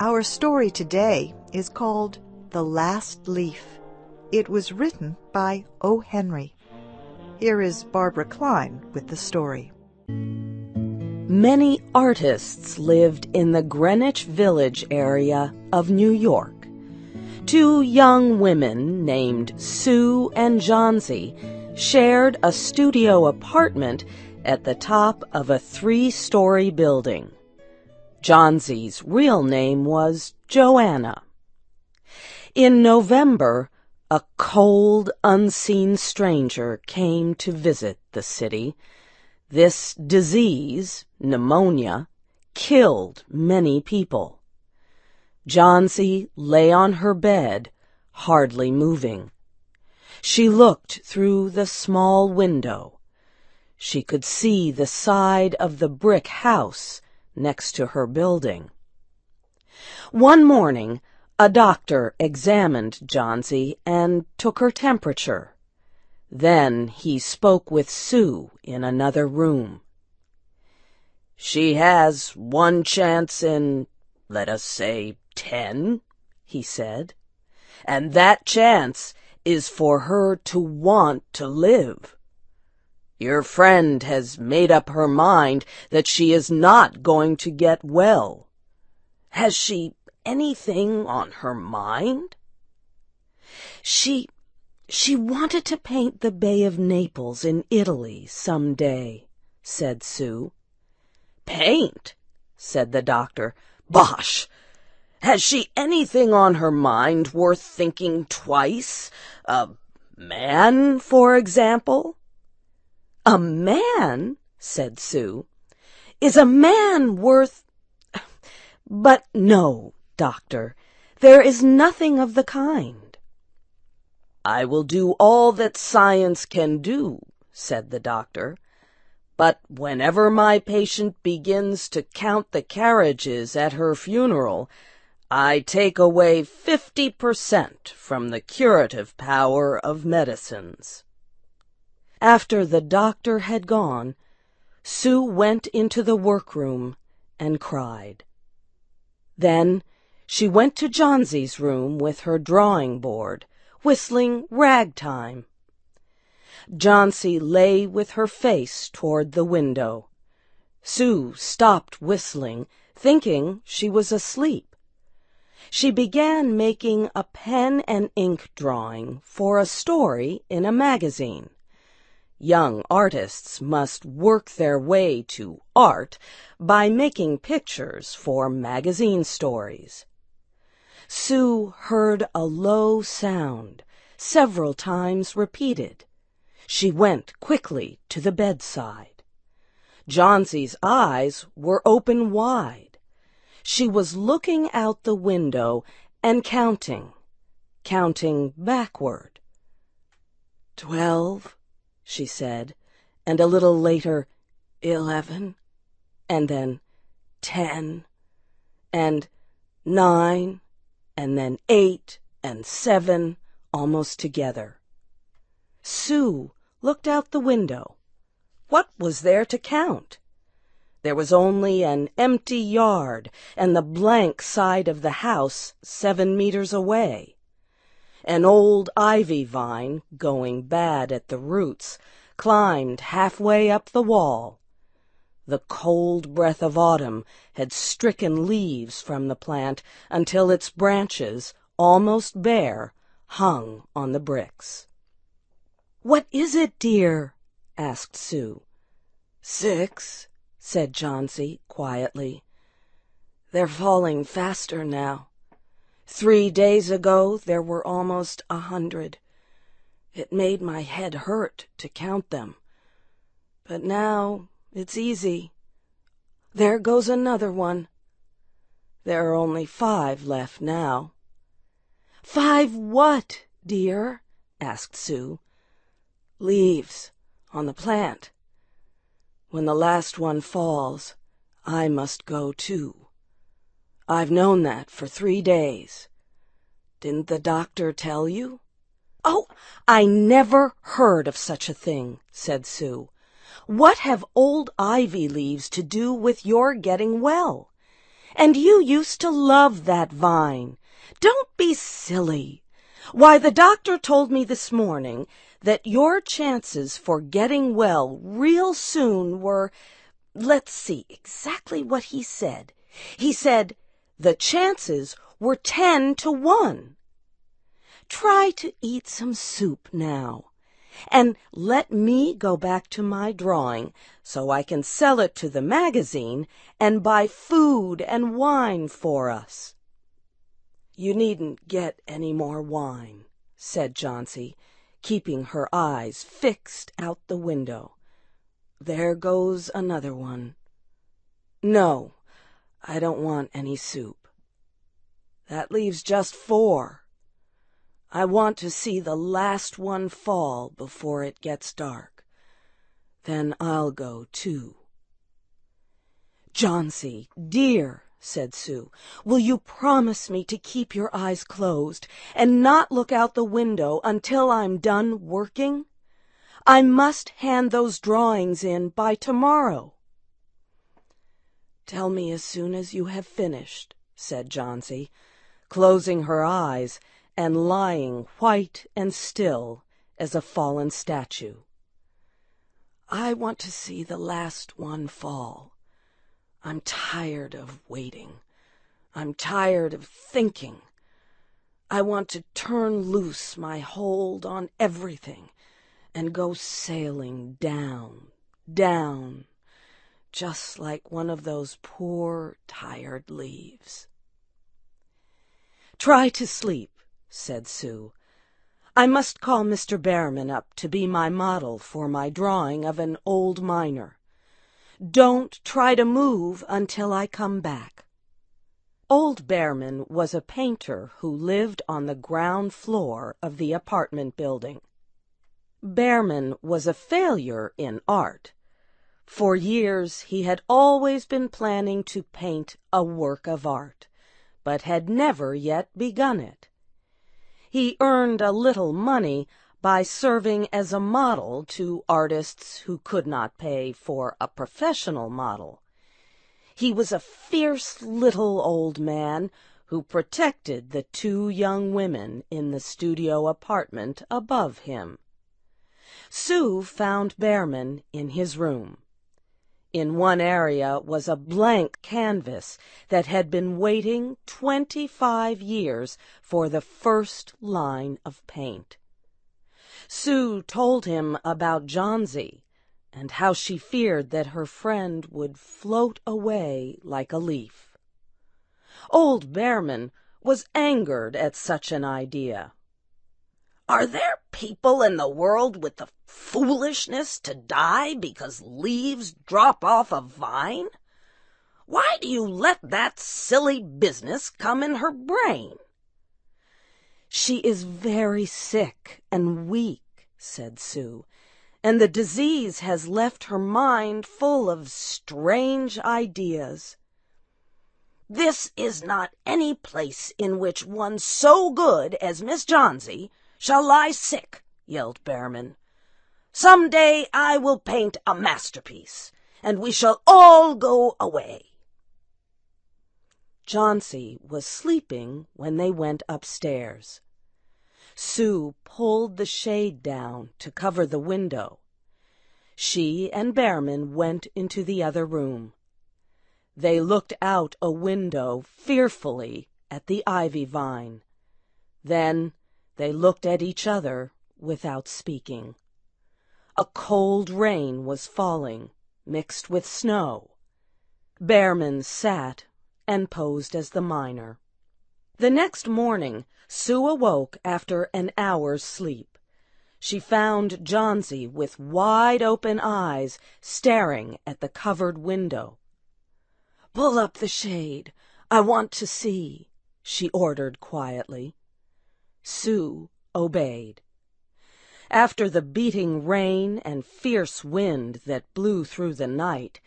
Our story today is called The Last Leaf. It was written by O. Henry. Here is Barbara Klein with the story. Many artists lived in the Greenwich Village area of New York. Two young women named Sue and Johnsy shared a studio apartment at the top of a 3-story building. Johnsy's real name was Joanna. In November, a cold, unseen stranger came to visit the city. This disease, pneumonia, killed many people. Johnsy lay on her bed, hardly moving. She looked through the small window. She could see the side of the brick house next to her building. One morning, a doctor examined Johnsy and took her temperature. Then he spoke with Sue in another room. "She has one chance in, let us say, 10, he said. "And that chance is for her to want to live. Your friend has made up her mind that she is not going to get well. Has she anything on her mind?" She wanted to paint the Bay of Naples in Italy some day," said Sue. "Paint?" said the doctor. "Bosh! Has she anything on her mind worth thinking twice? A man, for example?" "A man?" said Sue. "Is a man worth— But no, doctor, there is nothing of the kind." "I will do all that science can do," said the doctor. "But whenever my patient begins to count the carriages at her funeral, I take away 50% from the curative power of medicines." After the doctor had gone, Sue went into the workroom and cried. Then she went to Johnsy's room with her drawing board, whistling ragtime. Johnsy lay with her face toward the window. Sue stopped whistling, thinking she was asleep. She began making a pen and ink drawing for a story in a magazine. Young artists must work their way to art by making pictures for magazine stories. Sue heard a low sound, several times repeated. She went quickly to the bedside. Johnsy's eyes were open wide. She was looking out the window and counting backward. 12, she said, and a little later, 11, and then 10, and 9, and then 8 and 7, almost together. Sue looked out the window. What was there to count? There was only an empty yard and the blank side of the house 7 meters away. An old ivy vine, going bad at the roots, climbed halfway up the wall. The cold breath of autumn had stricken leaves from the plant until its branches, almost bare, hung on the bricks. "What is it, dear?" asked Sue. 6, said Johnsy quietly. "They're falling faster now. 3 days ago there were almost 100. It made my head hurt to count them. But now it's easy. There goes another one. There are only 5 left now." "5 what, dear?" asked Sue. "Leaves on the plant. When the last one falls, I must go too. I've known that for 3 days. Didn't the doctor tell you?" "Oh, I never heard of such a thing," said Sue. "What have old ivy leaves to do with your getting well? And you used to love that vine. Don't be silly. Why, the doctor told me this morning that your chances for getting well real soon were, let's see exactly what he said. He said the chances were 10 to 1. Try to eat some soup now, and let me go back to my drawing so I can sell it to the magazine and buy food and wine for us." "You needn't get any more wine," said Johnsy, keeping her eyes fixed out the window. "There goes another one. No, I don't want any soup. That leaves just 4. I want to see the last one fall before it gets dark. Then I'll go too." "Johnsy, dear," said Sue, "will you promise me to keep your eyes closed and not look out the window until I'm done working? I must hand those drawings in by tomorrow." "Tell me as soon as you have finished," said Johnsy, closing her eyes and lying white and still as a fallen statue. "I want to see the last one fall. I'm tired of waiting. I'm tired of thinking. I want to turn loose my hold on everything and go sailing down, down, just like one of those poor, tired leaves." "Try to sleep," said Sue. "I must call Mr. Behrman up to be my model for my drawing of an old miner. Don't try to move until I come back." Old Behrman was a painter who lived on the ground floor of the apartment building. Behrman was a failure in art. For years he had always been planning to paint a work of art, but had never yet begun it. He earned a little money by serving as a model to artists who could not pay for a professional model. He was a fierce little old man who protected the 2 young women in the studio apartment above him. Sue found Behrman in his room. In one area was a blank canvas that had been waiting 25 years for the first line of paint. Sue told him about Johnsy and how she feared that her friend would float away like a leaf. Old Behrman was angered at such an idea. "Are there people in the world with the foolishness to die because leaves drop off a vine? Why do you let that silly business come in her brain?" "She is very sick and weak," said Sue, "and the disease has left her mind full of strange ideas." "This is not any place in which one so good as Miss Johnsy shall lie sick," yelled Behrman. "Some day I will paint a masterpiece, and we shall all go away." Johnsy was sleeping when they went upstairs. Sue pulled the shade down to cover the window. She and Behrman went into the other room. They looked out a window fearfully at the ivy vine. Then they looked at each other without speaking. A cold rain was falling, mixed with snow. Behrman sat and posed as the miner. The next morning, Sue awoke after an hour's sleep. She found Johnsy with wide-open eyes staring at the covered window. "Pull up the shade. I want to see," she ordered quietly. Sue obeyed. After the beating rain and fierce wind that blew through the night,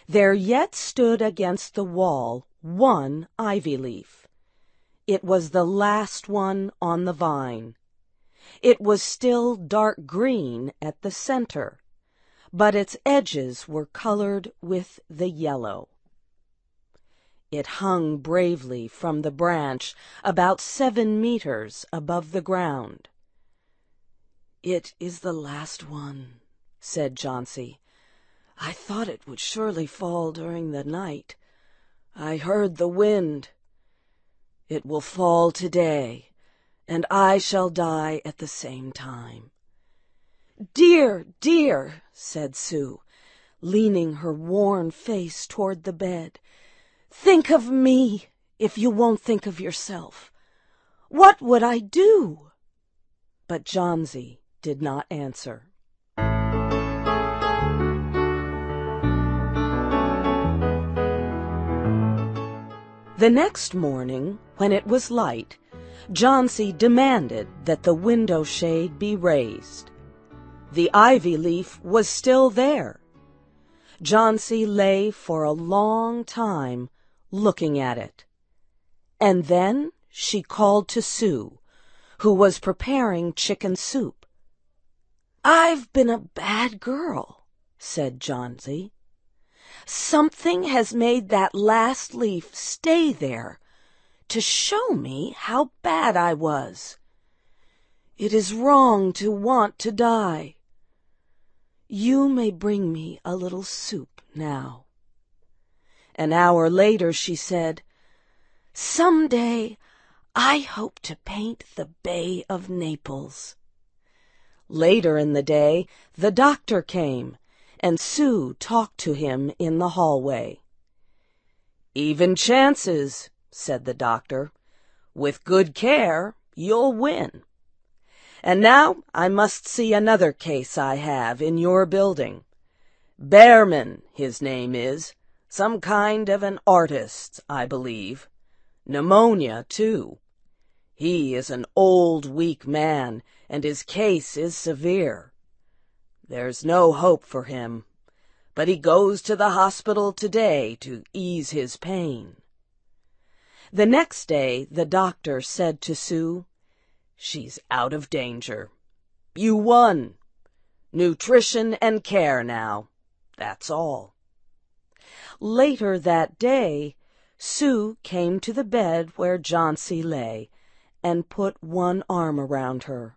there yet stood against the wall one ivy leaf. It was the last one on the vine. It was still dark green at the center, but its edges were colored with the yellow. It hung bravely from the branch about 7 meters above the ground. "It is the last one," said Jauncey. "I thought it would surely fall during the night. I heard the wind. It will fall today, and I shall die at the same time." "Dear, dear," said Sue, leaning her worn face toward the bed, "think of me if you won't think of yourself. What would I do?" But Jauncey did not answer. The next morning, when it was light, Jauncey demanded that the window shade be raised. The ivy leaf was still there. Jauncey lay for a long time looking at it. And then she called to Sue, who was preparing chicken soup. "I've been a bad girl," said Jauncey. "Something has made that last leaf stay there to show me how bad I was. It is wrong to want to die. You may bring me a little soup now." An hour later she said, "Some day I hope to paint the Bay of Naples." Later in the day the doctor came, and Sue talked to him in the hallway. "Even chances," said the doctor. "With good care, you'll win. And now I must see another case I have in your building. Behrman, his name is. Some kind of an artist, I believe. Pneumonia, too. He is an old, weak man, and his case is severe. There's no hope for him, but he goes to the hospital today to ease his pain." The next day the doctor said to Sue, "She's out of danger. You won. Nutrition and care now. That's all." Later that day, Sue came to the bed where Jauncey lay and put one arm around her.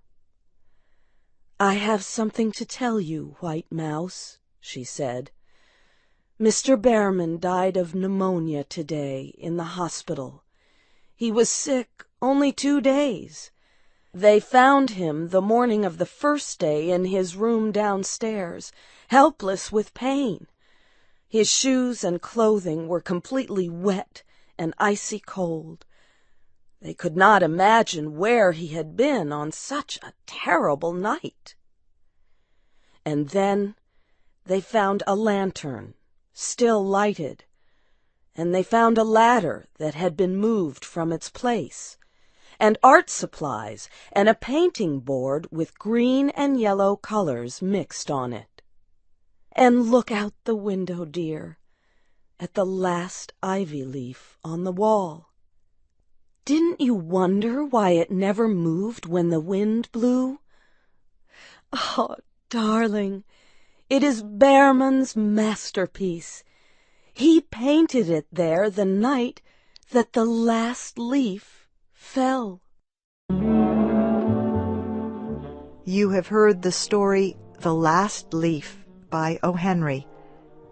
"I have something to tell you, White Mouse," she said. "Mr. Behrman died of pneumonia today in the hospital. He was sick only 2 days. They found him the morning of the first day in his room downstairs, helpless with pain. His shoes and clothing were completely wet and icy cold. They could not imagine where he had been on such a terrible night. And then they found a lantern, still lighted, and they found a ladder that had been moved from its place, and art supplies and a painting board with green and yellow colors mixed on it. And look out the window, dear, at the last ivy leaf on the wall. Didn't you wonder why it never moved when the wind blew? Oh, darling, it is Behrman's masterpiece. He painted it there the night that the last leaf fell." You have heard the story The Last Leaf by O. Henry.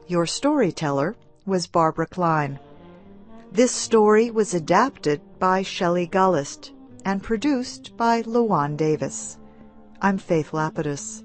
Your storyteller was Barbara Klein. This story was adapted by Shelley Gullist and produced by Luan Davis. I'm Faith Lapidus.